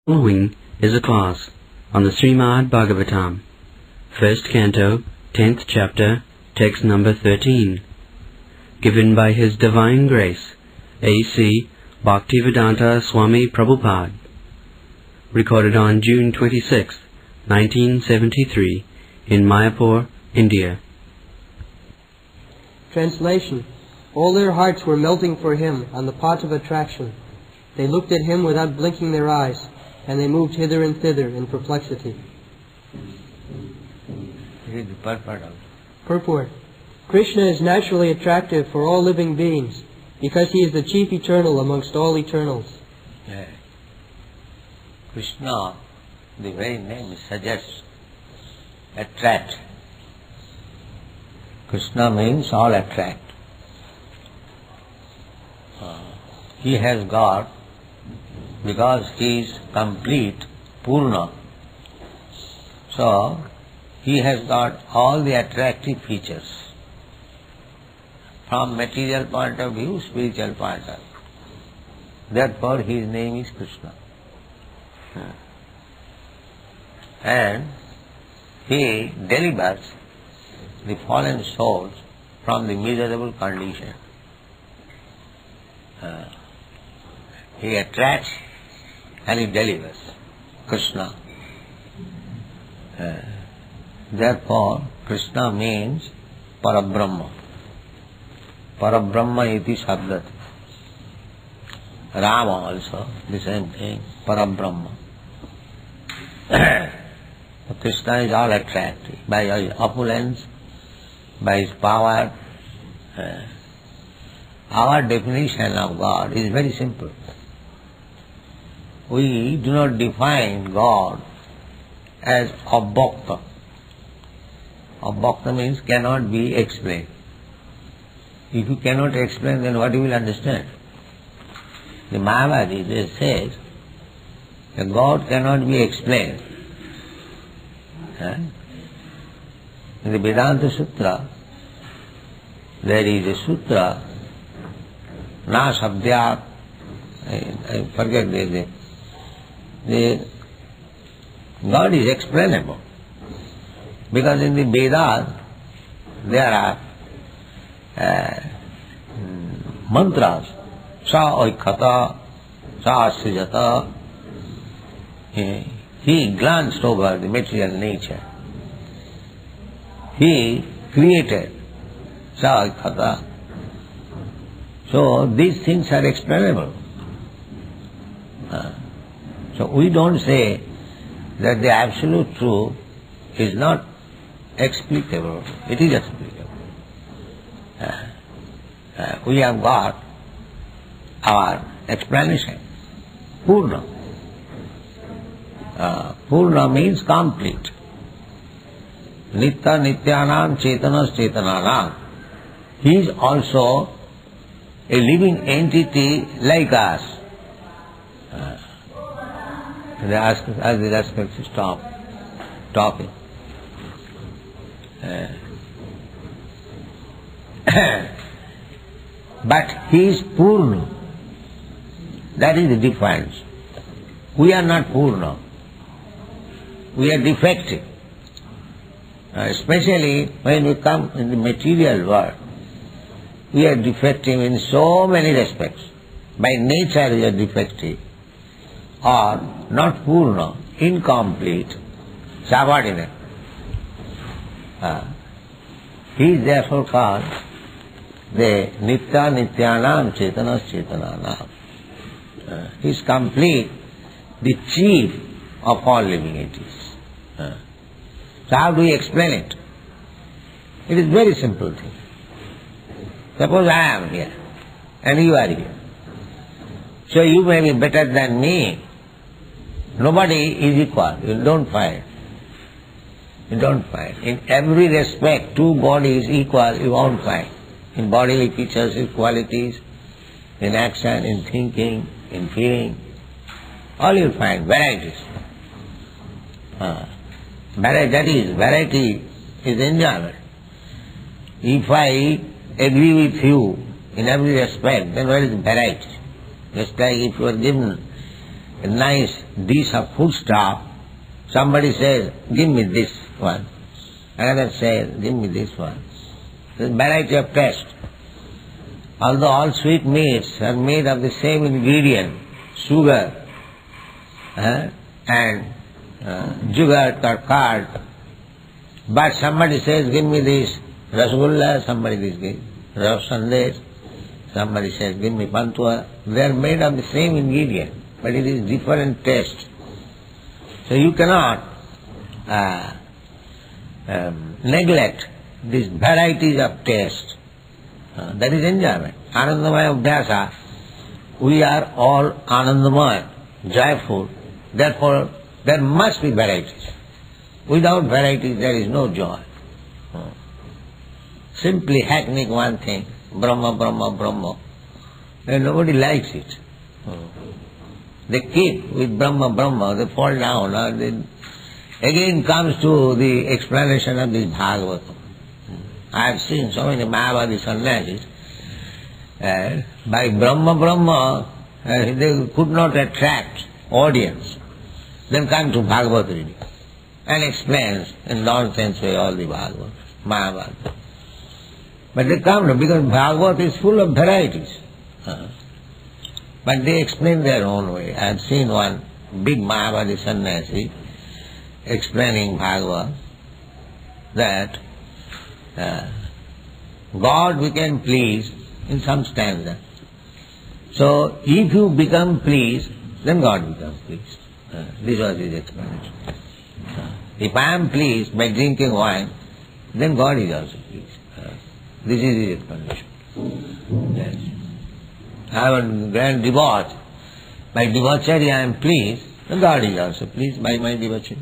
Following is a class on the Srimad Bhagavatam, first canto, 10th chapter, text number 13, given by His Divine Grace, A.C. Bhaktivedanta Swami Prabhupada, recorded on June 26, 1973, in Mayapur, India. Translation. All their hearts were melting for him on the pot of attraction. They looked at him without blinking their eyes, and they moved hither and thither in perplexity. Read the purport. Purport. Krishna is naturally attractive for all living beings, because he is the chief eternal amongst all eternals. Yeah. Krishna, the very name suggests, attract. Krishna means all attract. He has got, because he is complete, Purna, so he has got all the attractive features from material point of view, spiritual point of view. Therefore his name is Krishna. And he delivers the fallen souls from the miserable condition. He attracts and he delivers. Krishna. Therefore, Krishna means Parabrahma. Parabrahma iti sabdat. Rama also, the same thing, Parabrahma. Krishna is all attractive by his opulence, by his power. Our definition of God is very simple. We do not define God as abhokta. Abhokta means cannot be explained. If you cannot explain, then what you will understand? The Mayavadi says that God cannot be explained. In the Vedanta Sutra, there is a sutra, Na Sabdyat, I forget the name. God is explainable, because in the Vedas there are mantras, sa oikata, sa asrijata. He glanced over the material nature. He created sa oikata. So these things are explainable. So we don't say that the absolute truth is not explicable. It is explicable. We have got our explanation. Purna. Purna means complete. Nitya nityanam chetanas chetananam. He is also a living entity like us. They ask us to stop talking. But he is Purna. That is the difference. We are not Purna. We are defective. Especially when we come in the material world, we are defective in so many respects. By nature we are defective, or not Purna, incomplete, subordinate. He is therefore called the Nitya Nityanam Chetanas Chetananam. He is complete, the chief of all living entities. So how do we explain it? It is a very simple thing. Suppose I am here and you are here. So you may be better than me. Nobody is equal. You don't find. You don't find. In every respect, two bodies equal, you won't find. In bodily features, in qualities, in action, in thinking, in feeling, all you find, varieties. Variety is enjoyment. If I agree with you in every respect, then what is variety? Just like if you are given a nice dish of food stuff, somebody says, give me this one. Another says, give me this one. There's variety of taste. Although all sweet meats are made of the same ingredient, sugar and yogurt or curd, but somebody says, give me this rasgulla, somebody says, sandesh, somebody says, give me pantua. They are made of the same ingredient, but it is different taste. So you cannot neglect these varieties of taste. That is enjoyment. Anandamaya Abhyasa, we are all Anandamaya, joyful. Therefore, there must be varieties. Without varieties, there is no joy. Simply hackneying one thing, Brahma, Brahma, Brahma, and nobody likes it. They keep with Brahma, Brahma, they fall down, or they again comes to the explanation of this Bhagavatam. I have seen so many Mayavadi sannyasis, by Brahma, Brahma, they could not attract audience. Then come to Bhagavad reading and explains in nonsense way all the Bhagavad, Mayavad. But they come because Bhagavad is full of varieties. But they explain their own way. I have seen one big Mayavadi sannyasi explaining Bhagavad that God we can please in some stanza. So if you become pleased, then God becomes pleased. This was his explanation. If I am pleased by drinking wine, then God is also pleased. This is his explanation. Yes. I am a grand debauch. By debauchery I am pleased, then God is also pleased by my debauchery.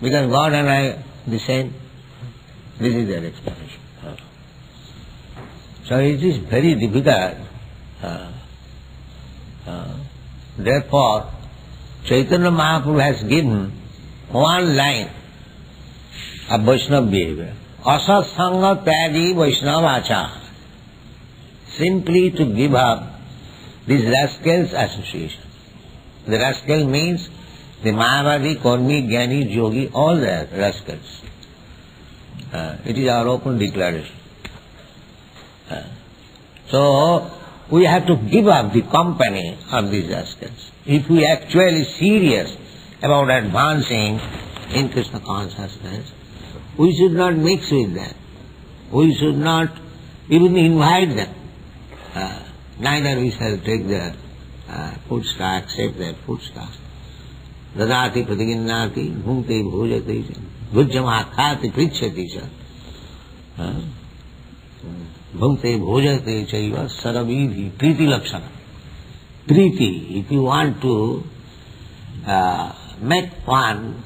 Because God and I the same. This is their explanation. So it is very difficult. Therefore, Chaitanya Mahaprabhu has given one line of Vaishnava behavior. Asat Sangha Tyagi Vaishnava Acha. Simply to give up this rascal's association. The rascal means the Mayavadi, Karmi, Jnani, Yogi, all the rascals. It is our open declaration. So, we have to give up the company of these rascals. If we are actually serious about advancing in Krishna consciousness, we should not mix with them. We should not even invite them. Neither we shall take their food stuff, accept their food stuff. Dadati pratiginnati bhunte bhojate bhujyama khati prichyati cha. Bhunte bhojate chaiva saravidhi priti lakshana. Priti, if you want to make one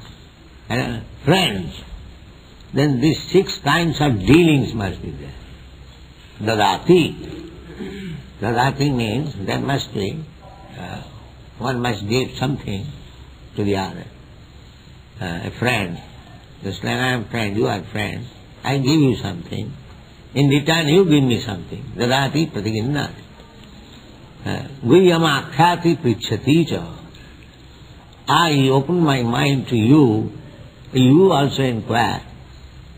friends, then these 6 kinds of dealings must be there. Dadati. Dadati means there must be, one must give something to the other. A friend, just like I am friend, you are friend, I give you something. In return you give me something. Dadati pratiginnati. Guhyama khyati prichhati cha. I open my mind to you, you also inquire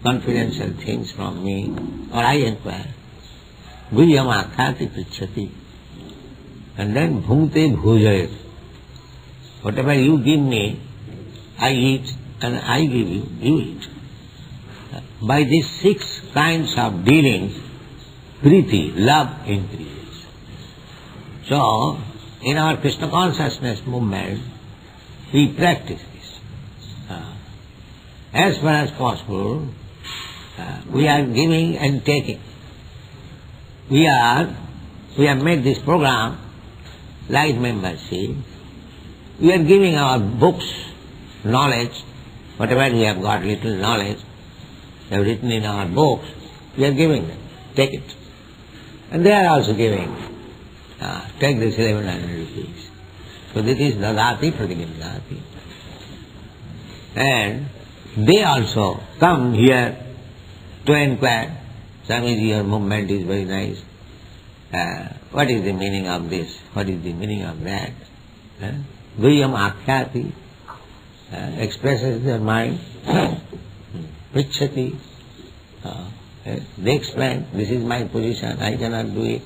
confidential things from me, or I inquire. Guhyama khyati prichhati. And then bhunte bhojayat. Whatever you give me, I eat, and I give you, you eat. By these 6 kinds of dealings, priti, love increases. So, in our Krishna consciousness movement, we practice this. As far as possible, we are giving and taking. We have made this program, light membership. We are giving our books, knowledge, whatever we have got, little knowledge, they have written in our books, we are giving them. Take it. And they are also giving. Take this 1100 rupees. So this is dadati pratiginnati. And they also come here to inquire. Swamiji, your movement is very nice. What is the meaning of this? What is the meaning of that? Guhyam Akhyati, expresses their mind, Prichati, they explain, this is my position, I cannot do it,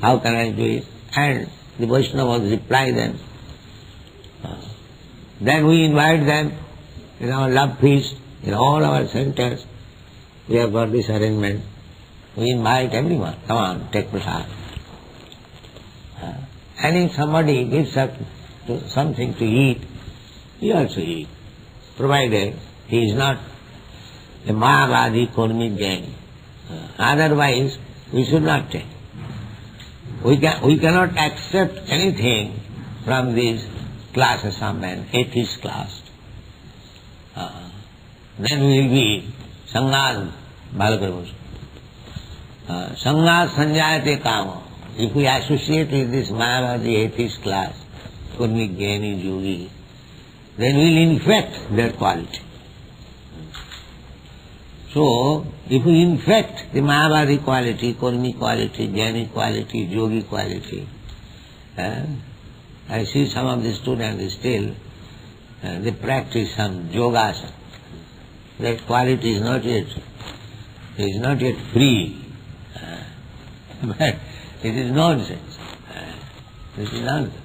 how can I do it? And the Vaishnavas reply them. Then we invite them in our love feast, in all our centers. We have got this arrangement. We invite everyone, come on, take prasad. And if somebody gives up something to eat, he also eat, provided he is not a Mayavadi Kurmi gang. Otherwise, we should not take. We cannot accept anything from these classes, some men, atheist class. Then we will be Sanghas Balakarvus. Sanghas Sanjayate Kama. If we associate with this Mayavadi atheist class, Kurmi, Jnani, Yogi, then we will infect their quality. So, if we infect the Mayavadi quality, Kurmi quality, Jnani quality, Yogi quality, I see some of the students still, they practice some yogasana. That quality is not yet free. But it is nonsense. This is nonsense.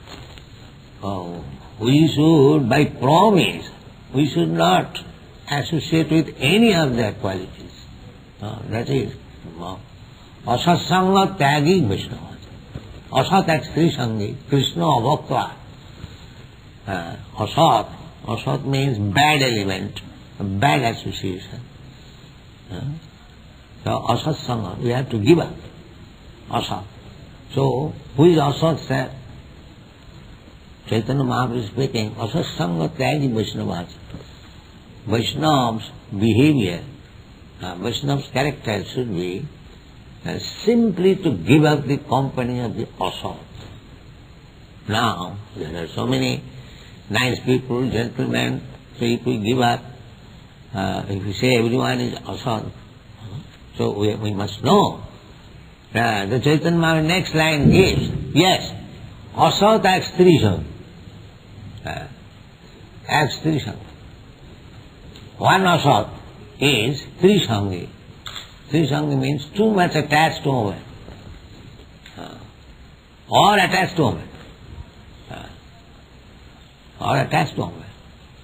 We should, by promise, we should not associate with any of their qualities. That is Asatsanga Tyagi Vaishnava. Asat at Sri Sangi, Krishna Avaktva. Asat means bad element, bad association. So Asat Sangha, we have to give up. Asat. So, who is Asat, sir? Chaitanya Mahaprabhu is speaking, Asat Sangha Tyagi Vaishnava. Vaishnav's behavior, Vaishnav's character should be simply to give up the company of the asat. Now, there are so many nice people, gentlemen, so if we give up, if we say everyone is asat, so we must know. The Chaitanya Mahaprabhu next line gives, yes, asat acts trisang. Acts trisang. One asat is trisangi. Trisangi means too much attached to a woman. Or attached to a woman. Or attached to a woman.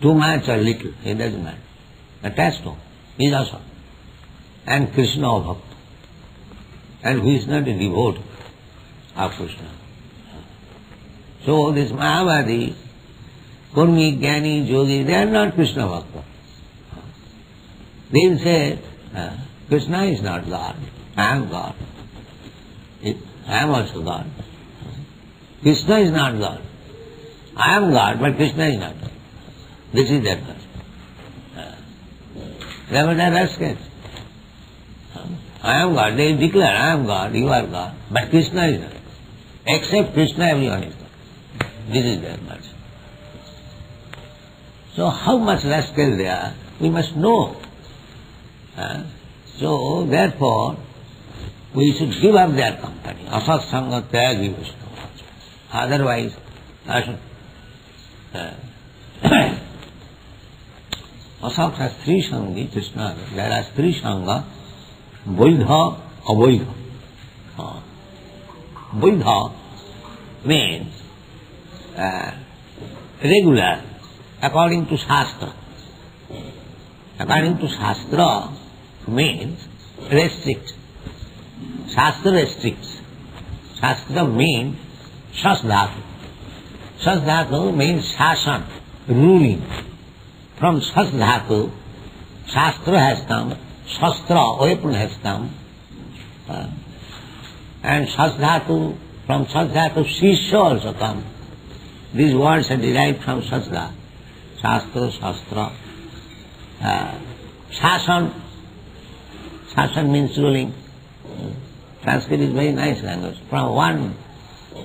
Too much or little, it doesn't matter. Attached to a woman is asat. And Krishna Bhakta. And who is not a devotee of Krishna. So this Mayavadi, Kurmi, Jnani, Yogi, they are not Krishna Bhakta. They will say, Krishna is not God, I am God. I am also God. Krishna is not God. I am God, but Krishna is not God. This is their person. They were the rascals. I am God. They declare, I am God, you are God, but Krishna is not. Except Krishna, everyone is God. This is their person. So how much rascal they are, we must know. So, therefore, we should give up their company. Asat Sangha Tyagi Vaishnava. Otherwise, Asat has three Sangi, Krishna. There are three Sangha, Vaidha, Avaidha. Vaidha means regular, according to Shastra. According to Shastra means restrict. Shastra restricts. Shastra means Shasdhatu. Shasdhatu means Shasan, ruling. From Shasdhatu, Shastra has come, Shastra, weapon has come. And Shasdhatu, from Shasdhatu, Shishya also come. These words are derived from Shasdha. Shastra, Shastra. Shasan. Shasan means ruling. Sanskrit is very nice language. From one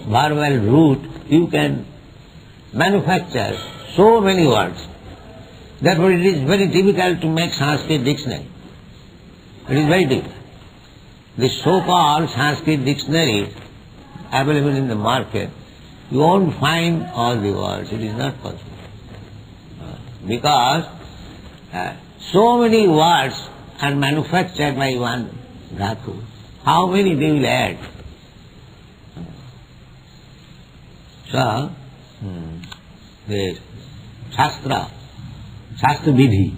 verbal root you can manufacture so many words. Therefore it is very difficult to make Sanskrit dictionary. It is very difficult. The so-called Sanskrit dictionaries available in the market, You won't find all the words. It is not possible. Because so many words are manufactured by one dhatu. How many they will add? So, the Shastra Vidhi,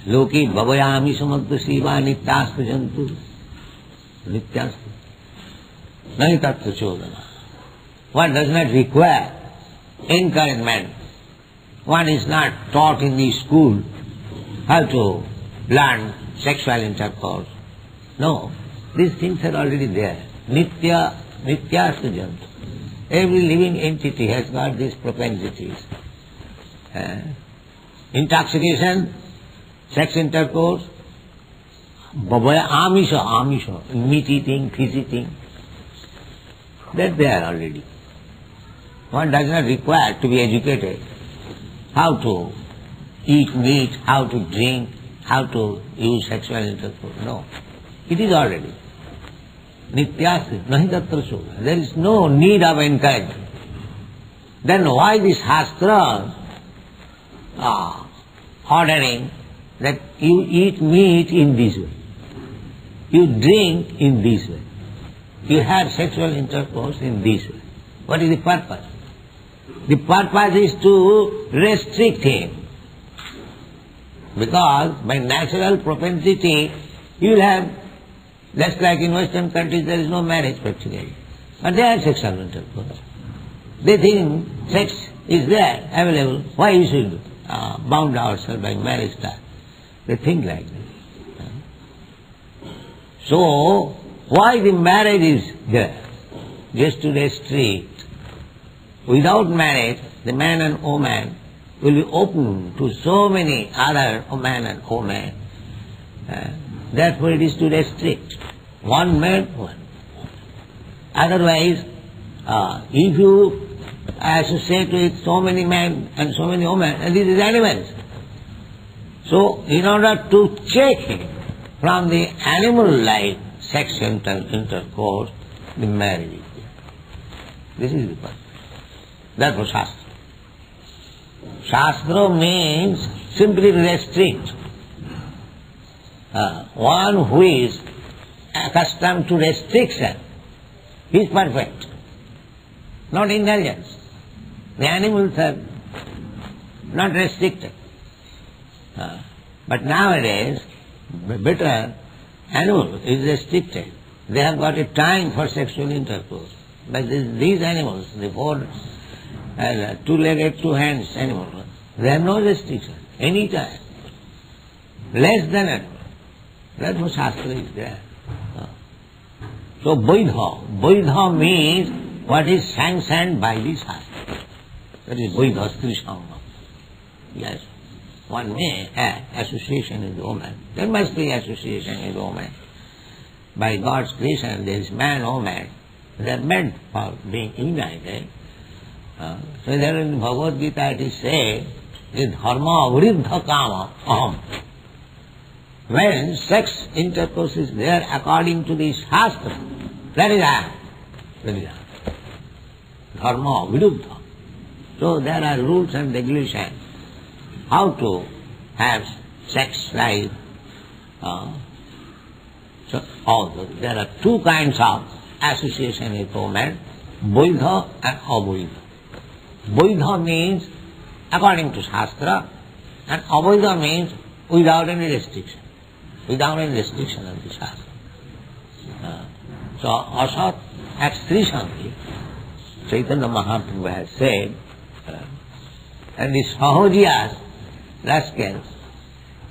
Loki Bhavayami Samadha Siva Nityastu Jantu, Nityastu, Nahi Tattva Chodana. One does not require encouragement. One is not taught in the school how to learn sexual intercourse. No, these things are already there. Nityastu Jantu. Every living entity has got these propensities. Intoxication, sex intercourse, amisha, meat eating, fish eating. That's there already. One does not require to be educated how to eat meat, how to drink, how to use sexual intercourse. No, it is already. Nityasya, nahi tatra sudha. There is no need of encouragement. Then why this Shastra ordering that you eat meat in this way, you drink in this way, you have sexual intercourse in this way? What is the purpose? The purpose is to restrict him. Because by natural propensity, you will have, just like in Western countries, there is no marriage practically. But they have sexual intercourse. They think sex is there, available. Why we should bound ourselves by marriage tie? They think like that. So, why the marriage is there? Just to restrict. Without marriage, the man and woman will be open to so many other man and woman. Therefore it is to restrict. One man, one. Otherwise, if you associate with so many men and so many women, and these are animals. So, in order to check him from the animal life, sexual intercourse, the marriage is there. This is the purpose. Therefore, Shastra. Shastra means simply restrict. One who is accustomed to restriction, he is perfect, not indulgence. The animals are not restricted. But nowadays, better animal is restricted. They have got a time for sexual intercourse. But these animals, the four, two-legged, two hands animals, they have no restriction, any time. Less than animal. Therefore Shastra is there. So Vaidha means what is sanctioned by the Shastra. That is Vaidha Strisangam. Yes. One may have association with woman. There must be association with woman. By God's creation there is man, woman. They are meant for being united. So there in Bhagavad Gita it is said, dharma vriddha kama aham. When sex intercourse is there according to the Shastra, that is I. That is I. Dharma viruddha. So there are rules and regulations how to have sex life. So also there are two kinds of association with women, Vaidha and Avaidha. Vaidha means according to Shastra, and Avaidha means without any restriction. Without any restriction of the Shastra. So Asat Akstrishanti, Chaitanya Mahaprabhu has said, and the Sahajiyas, rascals,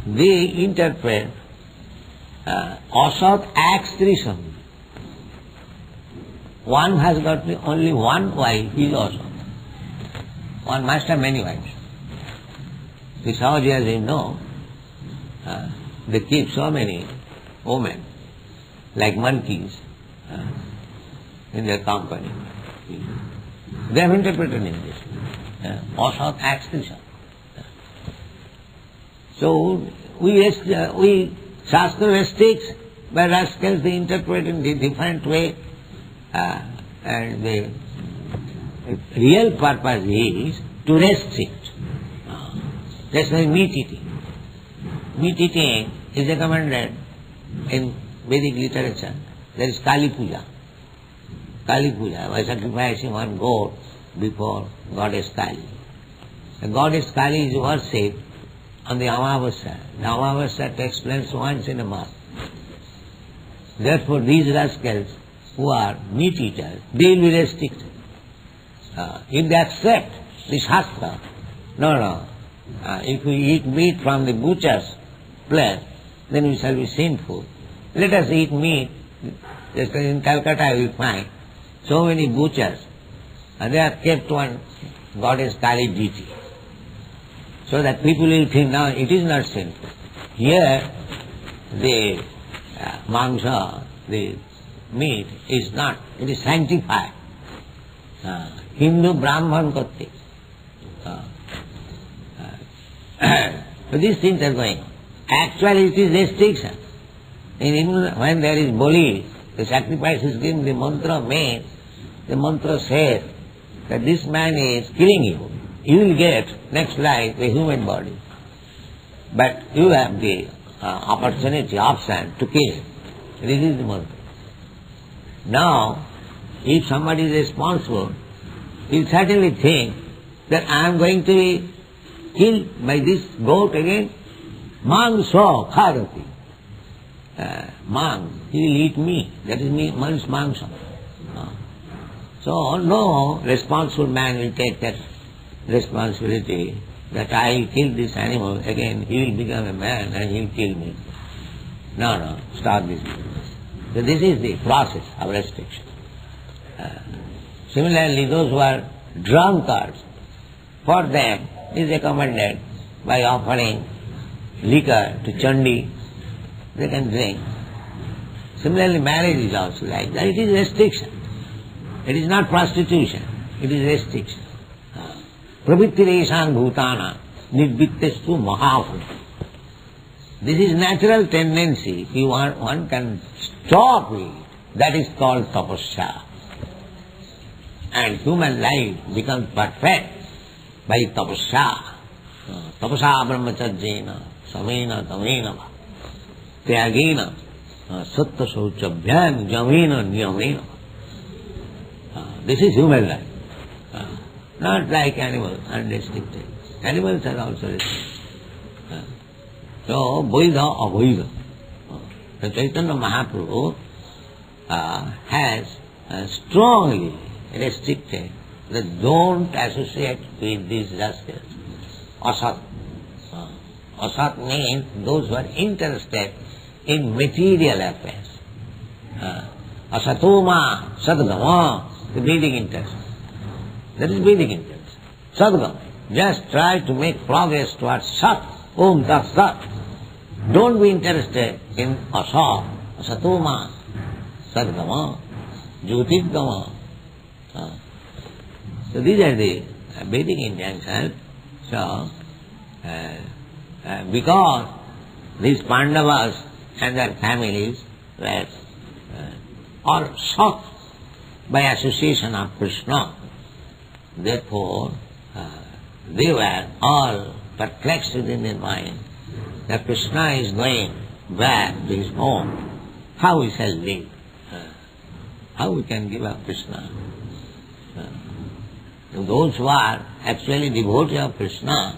they interpret Asat Akstrishanti. One has got only one wife, he is Asat. One must have many wives. The Sahajiyas, they know, they keep so many women, like monkeys, in their company. They have interpreted in this. Asat Akstrishanti. So we Shastra restricts, but rascals they interpret in a different way. And the real purpose is to restrict. That's why meat eating. Meat eating is recommended in Vedic literature. There is Kali Puja. Kali Puja, by sacrificing one goat before goddess Kali. The goddess Kali is worshipped on the Amavasya. The Amavasya takes place once in a month. Therefore, these rascals who are meat eaters, they will be restricted. If they accept the Shastra, if we eat meat from the butcher's place, then we shall be sinful. Let us eat meat. Just as in Calcutta we find so many butchers, and they have kept one goddess Kali deity, so that people will think now it is not sinful. Here the mamsa, the meat is not, it is sanctified. Hindu Brahman Kotti. So these things are going on. Actually it is restriction. In Hindu, when there is boli, the sacrifice is given, the mantra means, the mantra says that this man is killing you. You will get next life a human body. But you have the opportunity, option to kill him. This is the mantra. Now, if somebody is responsible, he will certainly think that I am going to be killed by this goat again. Mangso kharati. He will eat me. That is means mangsa. So no responsible man will take that responsibility that I will kill this animal again, he will become a man and he will kill me. No, stop this. So this is the process of restriction. Similarly, those who are drunkards, for them is recommended by offering liquor to Chandi, they can drink. Similarly, marriage is also like that. It is restriction. It is not prostitution. It is restriction. Pravittireshan bhutana nirvittestu mahabhuta. This is natural tendency. If you want, one can stop it. That is called tapasya. And human life becomes perfect by tapasya. Tapasya brahmacharjena samena tamena tyagena satta sauchabhyam jamena niyamena. This is human life. Not like animals, unrestricted. Animals are also restricted. So, Vaidha Avaidha. The Chaitanya Mahaprabhu has strongly restricted that don't associate with these rascals. Asat. Asat means those who are interested in material affairs. Asatoma, sadgama, the Vedic interest. That is Vedic interest. Sadgama. Just try to make progress towards Sat. Om Tat Sat. Don't be interested in Asat, Asatoma, Sadgama, Jyotirgama. So these are the Vedic injunctions. So, because these Pandavas and their families were all shocked by association of Krishna, therefore they were all perplexed within their mind that Krishna is going back to his home. How we shall live? How we can give up Krishna? Those who are actually devotees of Krishna,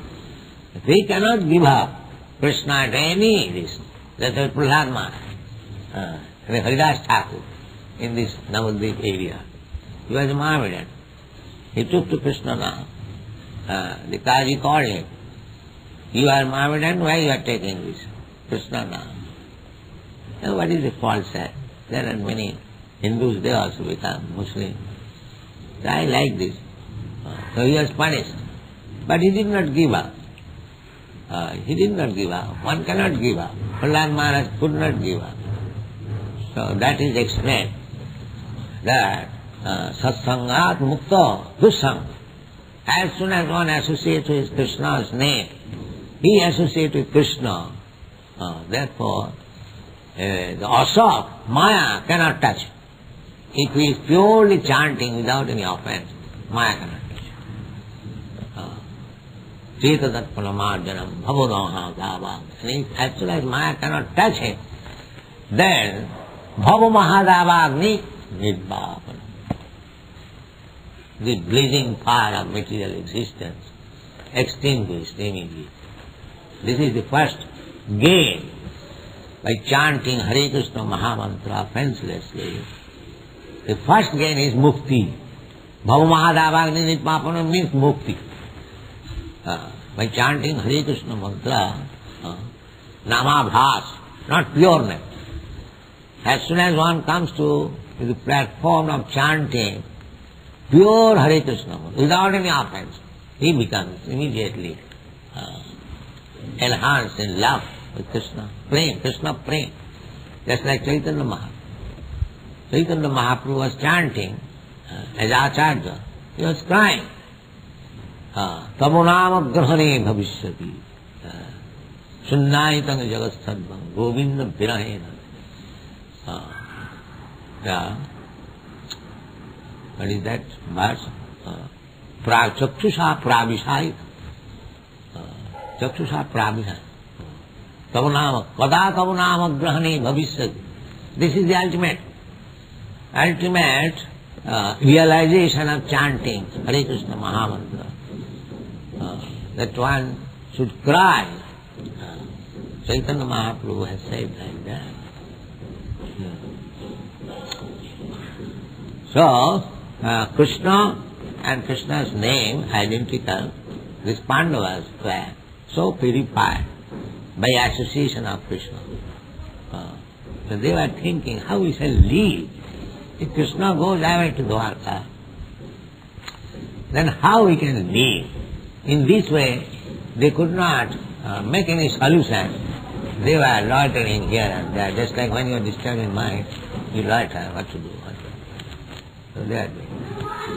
they cannot give up Krishna at any risk. That's why Prahlad Maharaj, the Haridas Thakur in this Navadvip area, he was a Mohammedan. He took to Krishna now. The Kaji called him. You are Mohammedan, why you are taking this? Krishna now. Now what is the fault, sir? There are many Hindus, they also become Muslim. So I like this. So he was punished. But he did not give up. He did not give up. One cannot give up. Prahlad Maharaj could not give up. So that is explained that satsangat mukta dussang. As soon as one associates with Krishna's name, he associates with Krishna. Therefore, the asat, Maya, cannot touch him. If he is purely chanting without any offense, Maya cannot touch him. Chetatat palamarjanam bhavodaha dava. As soon as Maya cannot touch him, then bhavamahadavagni nidbhavanam. The blazing fire of material existence extinguished immediately. This is the first gain by chanting Hare Krishna Mahamantra offenselessly. The first gain is mukti. Bhavamahadavagni nidbhavanam means mukti. By chanting Hare Krishna mantra, namabhas, not pureness. As soon as one comes to the platform of chanting pure Hare Krishna mantra, without any offense, he becomes immediately enhanced in love with Krishna. Krishna prem. Just like Chaitanya Mahaprabhu. Chaitanya Mahaprabhu was chanting as Acharya. He was crying. Tamunam grahane bhavishyati sunnaitam jagastadvam govinda virahena. What is that verse? Chakshusha pravishai. Chakshusha pravishai. Tamunam, kada tamunam grahane bhavishyati. This is the ultimate realization of chanting Hare Krishna Mahamantra. That one should cry. Chaitanya Mahaprabhu has said like that. So, Krishna and Krishna's name identical. These Pandavas were so purified by association of Krishna. So they were thinking how we shall live. If Krishna goes away to Dwarka, then how we can live? In this way, they could not make any solution. They were loitering here and there, just like when you are disturbed in mind, you loiter, what to do. So they are doing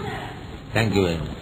that. Thank you very much.